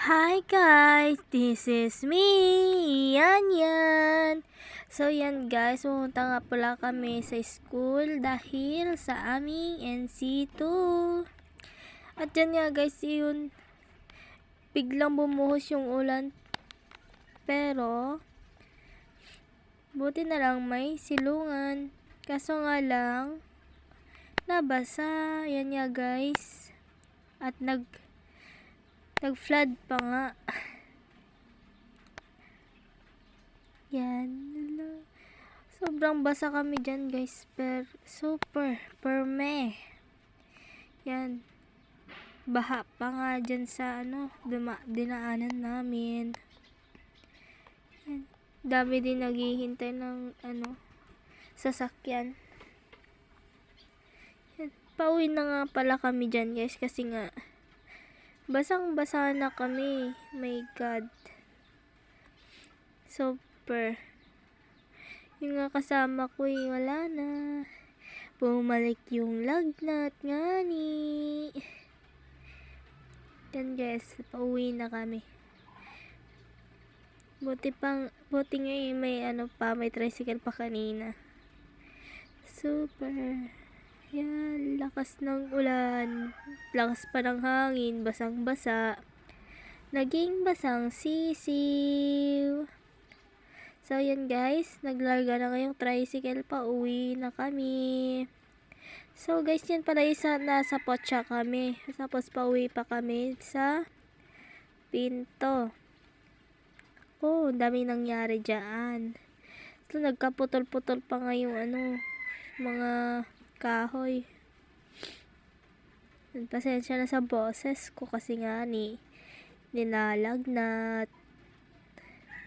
Hi guys, this is me, Yan. So yan guys, pumunta nga pala kami sa school dahil sa aming NC2. At yan nga guys, yun, biglang bumuhos yung ulan. Pero, buti na lang may silungan. Kaso nga lang, nabasa, yan nga guys. At nag-flood pa nga. Yan. Sobrang basa kami dyan guys. Super. Perme. Yan. Baha pa nga dyan sa dinaanan namin. Yan. Dami din naghihintay ng sasakyan. Yan. Pauwi na nga pala kami dyan guys kasi nga basang-basa na kami. My God. Super. Yung nga kasama ko wala na. Bumalik yung lagnat nga ni. Yan guys, pauwi na kami. Buti nga may tricycle pa kanina. Super. Yan, lakas ng ulan. Lakas pa ng hangin, basang-basa. Naging basang sisiw. So, yan guys. Naglarga na ngayong tricycle. Pauwi na kami. So, guys, yan pala nasa Potsa kami. Tapos, pauwi pa kami sa Pinto. Oh, dami nangyari dyan. So, nagkaputol-putol pa nga yung mga kahoy. Pasensya na sa boses ko kasi nga nilalagnat.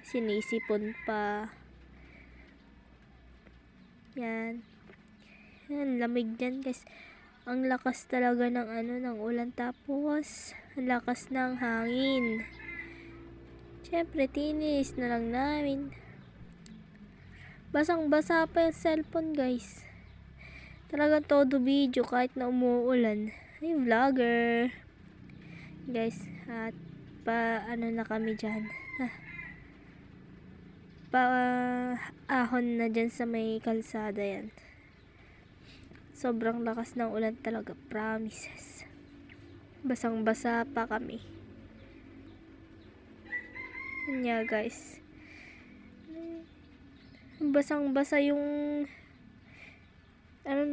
Sinisipon pa. Yan. Yan, lamig dyan guys. Ang lakas talaga ng ulan, tapos ang lakas ng hangin. Syempre, tinis na lang namin. Basang-basa pa yung cellphone guys. Talagang todo video kahit na umuulan. Ay, vlogger. Guys, at na kami dyan. Ahon na dyan sa may kalsada yan. Sobrang lakas ng ulan talaga, promises. Basang-basa pa kami. Yan nga guys. Basang-basa yung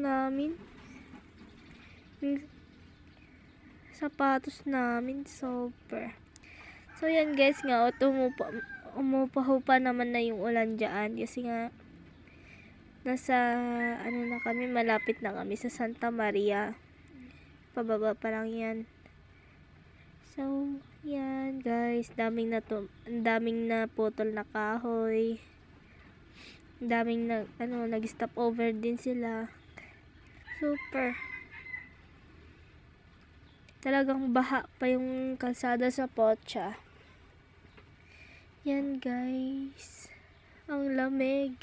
namin. Yung sapatos namin, super. So yan guys nga, umupa naman na yung ulan dyan kasi nga nasa na kami, malapit na kami sa Santa Maria. Pababa pa lang yan. So yan guys, daming naputol na kahoy. Daming nag-stop over din sila. Super. Talagang baha pa yung kalsada sa Potsa. Yan guys. Ang lamig.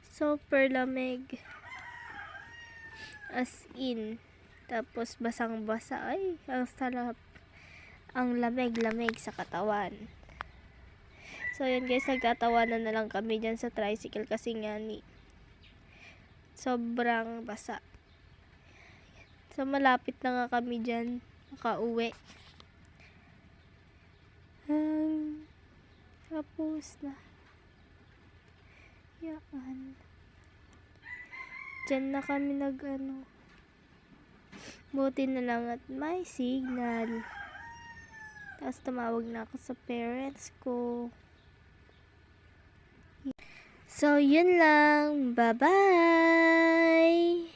Super lamig. As in. Tapos basang-basa. Ay, ang sarap. Ang lamig-lamig sa katawan. So yan guys, nagtatawanan na lang kami dyan sa tricycle kasi nga sobrang basa. So malapit na nga kami dyan makauwi. Tapos na. Yan. Diyan na kami buti na lang at may signal. Tapos tumawag na ako sa parents ko. So, yun lang. Bye-bye!